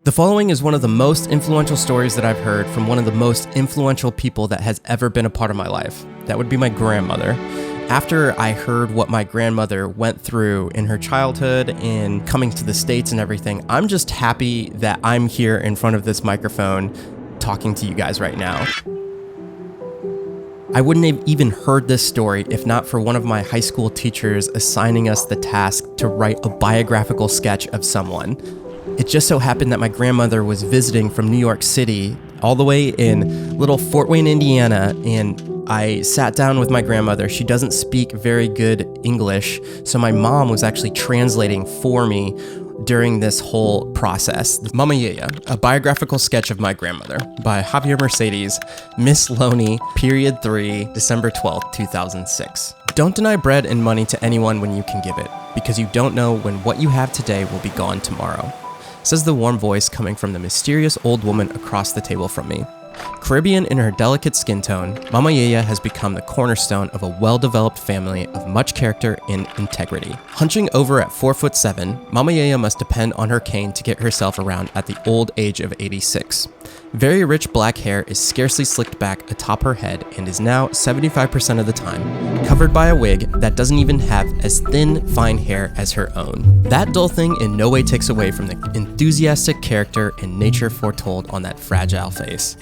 The following is one of the most influential stories that I've heard from one of the most influential people that has ever been a part of my life. That would be my grandmother. After I heard what my grandmother went through in her childhood and coming to the States and everything, I'm just happy that I'm here in front of this microphone talking to you guys right now. I wouldn't have even heard this story if not for one of my high school teachers assigning us the task to write a biographical sketch of someone. It just so happened that my grandmother was visiting from New York City all the way in little Fort Wayne, Indiana, and I sat down with my grandmother. She doesn't speak very good English, so my mom was actually translating for me during this whole process. Mama Yeya, a biographical sketch of my grandmother by Javier Mercedes, Miss Loney, period 3, December 12th, 2006. Don't deny bread and money to anyone when you can give it, because you don't know when what you have today will be gone tomorrow, says the warm voice coming from the mysterious old woman across the table from me. Caribbean in her delicate skin tone, Mama Yeya has become the cornerstone of a well-developed family of much character and integrity. Hunching over at 4'7", Mama Yeya must depend on her cane to get herself around at the old age of 86. Very rich black hair is scarcely slicked back atop her head and is now 75% of the time covered by a wig that doesn't even have as thin, fine hair as her own. That dull thing in no way takes away from the enthusiastic character and nature foretold on that fragile face.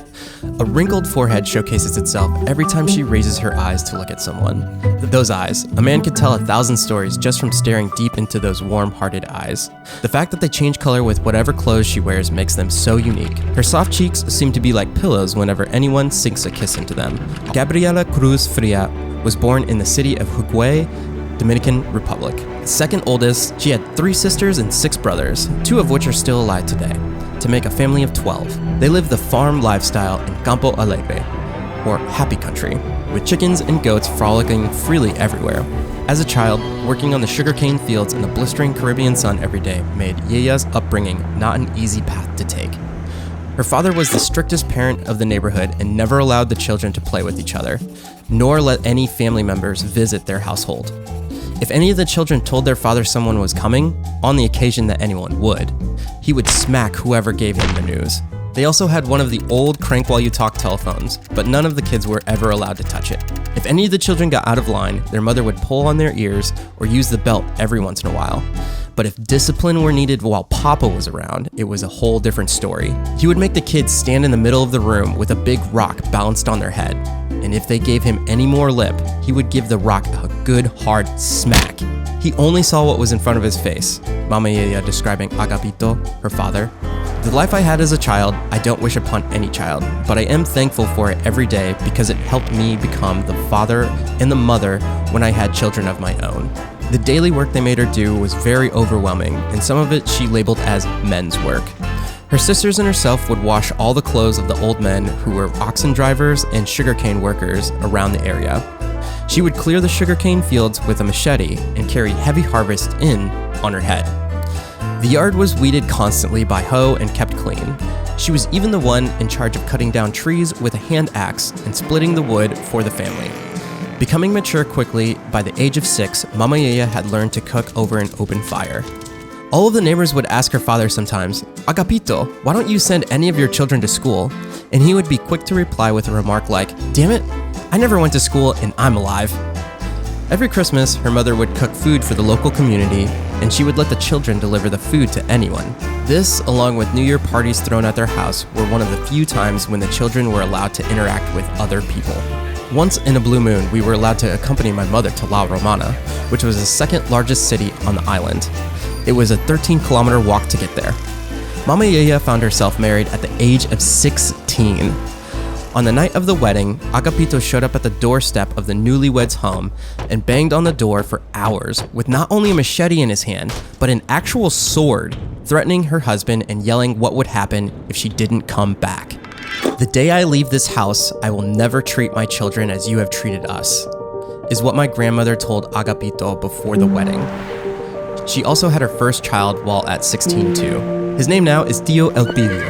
A wrinkled forehead showcases itself every time she raises her eyes to look at someone. Those eyes, a man could tell 1,000 stories just from staring deep into those warm-hearted eyes. The fact that they change color with whatever clothes she wears makes them so unique. Her soft cheeks seem to be like pillows whenever anyone sinks a kiss into them. Gabriela Cruz was born in the city of Hugüey, Dominican Republic. Second oldest, she had 3 sisters and 6 brothers, 2 of which are still alive today, to make a family of 12. They live the farm lifestyle in Campo Alegre, or happy country, with chickens and goats frolicking freely everywhere. As a child, working on the sugarcane fields in the blistering Caribbean sun every day made Yeya's upbringing not an easy path to take. Her father was the strictest parent of the neighborhood and never allowed the children to play with each other, nor let any family members visit their household. If any of the children told their father someone was coming, on the occasion that anyone would, he would smack whoever gave him the news. They also had one of the old crank while you talk telephones, but none of the kids were ever allowed to touch it. If any of the children got out of line, their mother would pull on their ears or use the belt every once in a while. But if discipline were needed while Papa was around, it was a whole different story. He would make the kids stand in the middle of the room with a big rock balanced on their head. And if they gave him any more lip, he would give the rock a good hard smack. He only saw what was in front of his face. Mama Yeya describing Agapito, her father. The life I had as a child, I don't wish upon any child, but I am thankful for it every day because it helped me become the father and the mother when I had children of my own. The daily work they made her do was very overwhelming, and some of it she labeled as men's work. Her sisters and herself would wash all the clothes of the old men who were oxen drivers and sugarcane workers around the area. She would clear the sugarcane fields with a machete and carry heavy harvest in on her head. The yard was weeded constantly by hoe and kept clean. She was even the one in charge of cutting down trees with a hand axe and splitting the wood for the family. Becoming mature quickly, by the age of 6, Mama Yeya had learned to cook over an open fire. All of the neighbors would ask her father sometimes, "Agapito, why don't you send any of your children to school?" And he would be quick to reply with a remark like, "Damn it, I never went to school and I'm alive." Every Christmas, her mother would cook food for the local community, and she would let the children deliver the food to anyone. This, along with New Year parties thrown at their house, were one of the few times when the children were allowed to interact with other people. Once in a blue moon, we were allowed to accompany my mother to La Romana, which was the second largest city on the island. It was a 13-kilometer walk to get there. Mama Yeya found herself married at the age of 16. On the night of the wedding, Agapito showed up at the doorstep of the newlyweds' home and banged on the door for hours with not only a machete in his hand, but an actual sword, threatening her husband and yelling what would happen if she didn't come back. "The day I leave this house, I will never treat my children as you have treated us," is what my grandmother told Agapito before the wedding. She also had her first child while at 16 too. His name now is Tío Elpidio,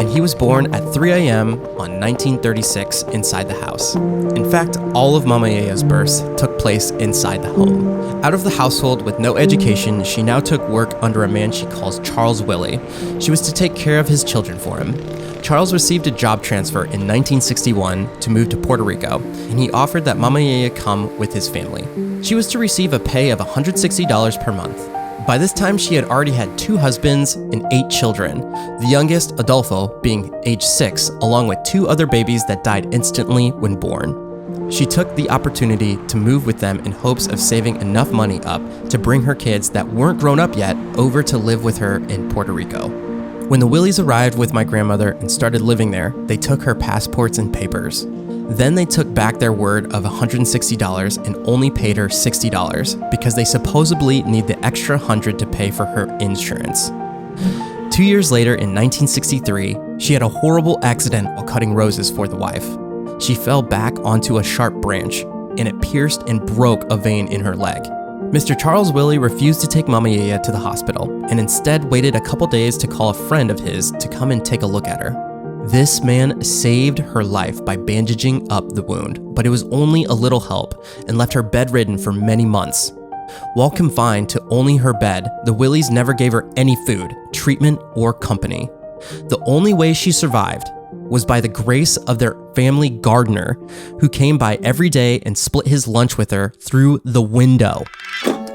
and he was born at 3 a.m. on 1936 inside the house. In fact, all of Mama Yeya's births took place inside the home. Out of the household with no education, she now took work under a man she calls Charles Willie. She was to take care of his children for him. Charles received a job transfer in 1961 to move to Puerto Rico, and he offered that Mama Yeya come with his family. She was to receive a pay of $160 per month. By this time, she had already had 2 husbands and 8 children, the youngest, Adolfo, being age 6, along with 2 other babies that died instantly when born. She took the opportunity to move with them in hopes of saving enough money up to bring her kids that weren't grown up yet over to live with her in Puerto Rico. When the Willies arrived with my grandmother and started living there, they took her passports and papers. Then they took back their word of $160 and only paid her $60 because they supposedly need the extra $100 to pay for her insurance. 2 years later, in 1963, she had a horrible accident while cutting roses for the wife. She fell back onto a sharp branch, and it pierced and broke a vein in her leg. Mr. Charles Willie refused to take Mama Yeya to the hospital, and instead waited a couple days to call a friend of his to come and take a look at her. This man saved her life by bandaging up the wound, but it was only a little help and left her bedridden for many months. While confined to only her bed, the Willies never gave her any food, treatment, or company. The only way she survived was by the grace of their family gardener, who came by every day and split his lunch with her through the window.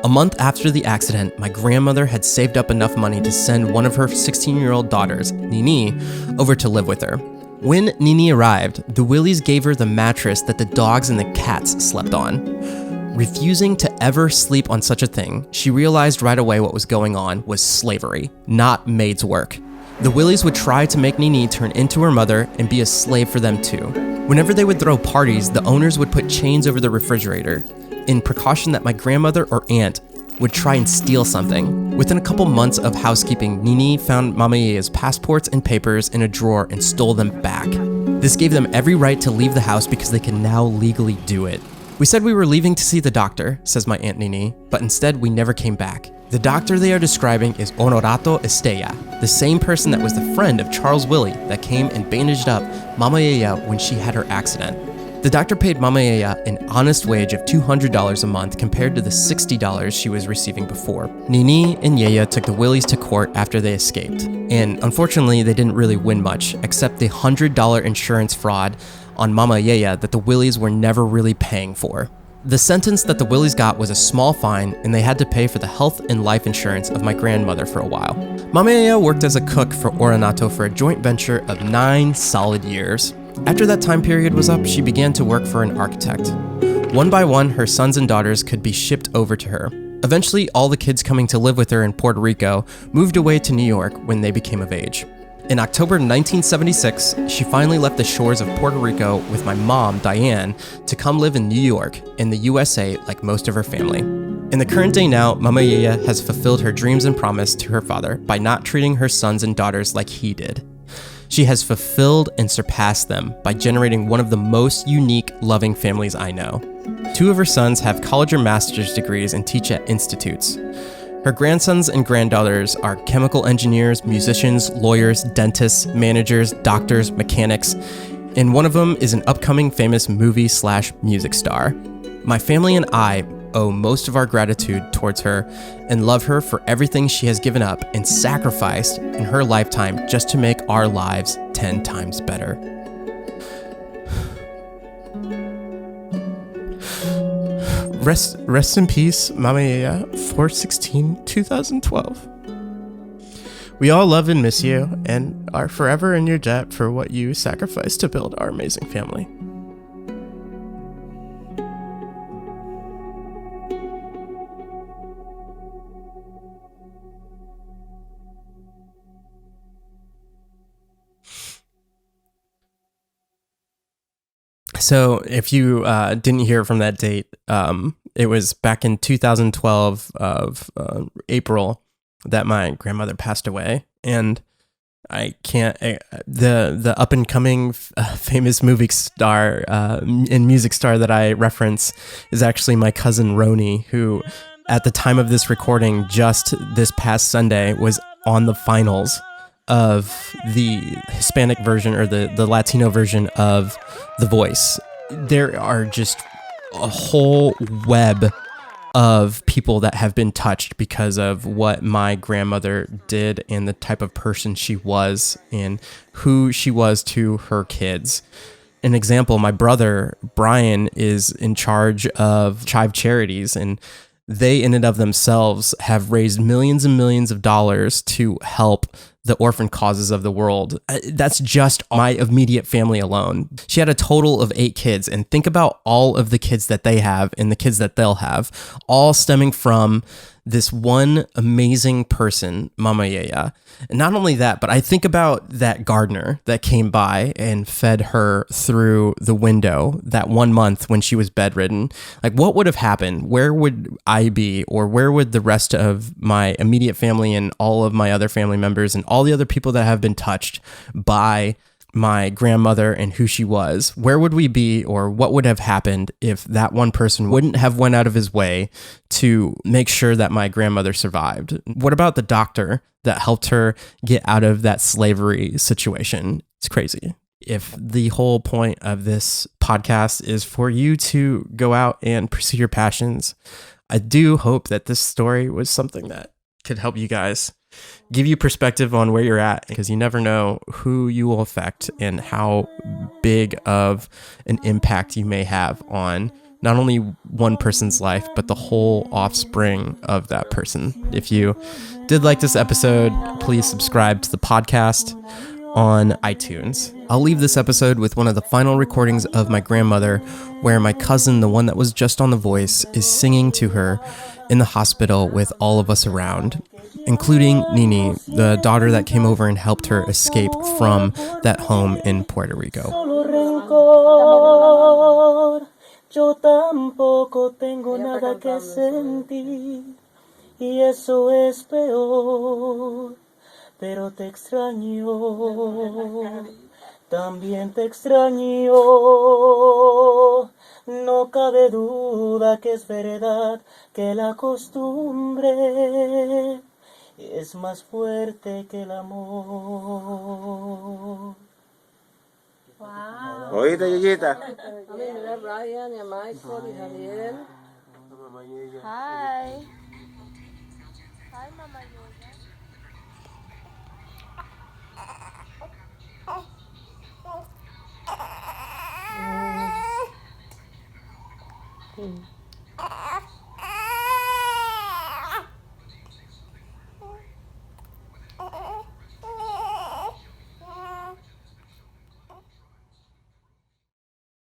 A month after the accident, my grandmother had saved up enough money to send one of her 16-year-old daughters, Nini, over to live with her. When Nini arrived, the Willies gave her the mattress that the dogs and the cats slept on. Refusing to ever sleep on such a thing, she realized right away what was going on was slavery, not maid's work. The Willies would try to make Nini turn into her mother and be a slave for them too. Whenever they would throw parties, the owners would put chains over the refrigerator, in precaution that my grandmother or aunt would try and steal something. Within a couple months of housekeeping, Nini found Mama Yeya's passports and papers in a drawer and stole them back. This gave them every right to leave the house because they can now legally do it. We said we were leaving to see the doctor, says my Aunt Nini, but instead we never came back. The doctor they are describing is Honorato Estella, the same person that was the friend of Charles Willie that came and bandaged up Mama Yeya when she had her accident. The doctor paid Mama Yeya an honest wage of $200 a month compared to the $60 she was receiving before. Nini and Yeya took the Willies to court after they escaped, and unfortunately they didn't really win much, except the $100 insurance fraud on Mama Yeya that the Willies were never really paying for. The sentence that the Willies got was a small fine, and they had to pay for the health and life insurance of my grandmother for a while. Mama Yeya worked as a cook for Oranato for a joint venture of 9 solid years. After that time period was up, she began to work for an architect. One by one, her sons and daughters could be shipped over to her. Eventually, all the kids coming to live with her in Puerto Rico moved away to New York when they became of age. In October 1976, she finally left the shores of Puerto Rico with my mom, Diane, to come live in New York, in the USA, like most of her family. In the current day now, Mama Yeya has fulfilled her dreams and promise to her father by not treating her sons and daughters like he did. She has fulfilled and surpassed them by generating one of the most unique, loving families I know. 2 of her sons have college or master's degrees and teach at institutes. Her grandsons and granddaughters are chemical engineers, musicians, lawyers, dentists, managers, doctors, mechanics, and one of them is an upcoming famous movie/music star. My family and I owe most of our gratitude towards her and love her for everything she has given up and sacrificed in her lifetime just to make our lives 10 times better. Rest in peace, Mama Yeya, 4/16/2012. We all love and miss you and are forever in your debt for what you sacrificed to build our amazing family. So if you didn't hear from that date, it was back in 2012 of April that my grandmother passed away, and I can't. The up and coming famous movie star and music star that I reference is actually my cousin Roni, who at the time of this recording, just this past Sunday, was on the finals of the Hispanic version or the Latino version of The Voice, there are just a whole web of people that have been touched because of what my grandmother did and the type of person she was and who she was to her kids. An example, my brother, Brian, is in charge of Chive Charities, and they in and of themselves have raised millions and millions of dollars to help the orphan causes of the world. That's just my immediate family alone. She had a total of 8 kids, and think about all of the kids that they have and the kids that they'll have, all stemming from this one amazing person, Mama Yeya. And not only that, but I think about that gardener that came by and fed her through the window that 1 month when she was bedridden. Like, what would have happened? Where would I be? Or where would the rest of my immediate family and all of my other family members and all the other people that have been touched by my grandmother and who she was, where would we be, or what would have happened if that one person wouldn't have went out of his way to make sure that my grandmother survived? What about the doctor that helped her get out of that slavery situation? It's crazy. If the whole point of this podcast is for you to go out and pursue your passions, I do hope that this story was something that could help you guys, give you perspective on where you're at, because you never know who you will affect and how big of an impact you may have on not only one person's life, but the whole offspring of that person. If you did like this episode, please subscribe to the podcast on iTunes. I'll leave this episode with one of the final recordings of my grandmother, where my cousin, the one that was just on The Voice, is singing to her in the hospital with all of us around, including Nini, the daughter that came over and helped her escape from that home in Puerto Rico. Yo tampoco tengo nada que sentir, y eso es peor, pero te extraño, también te extraño. No cabe duda que es verdad que la costumbre es más fuerte que el amor. Wow. ¿Oíste, Yeyita? A mí mira a Brian y a Michael y Javier. Hi. Hi, Mama Yeya.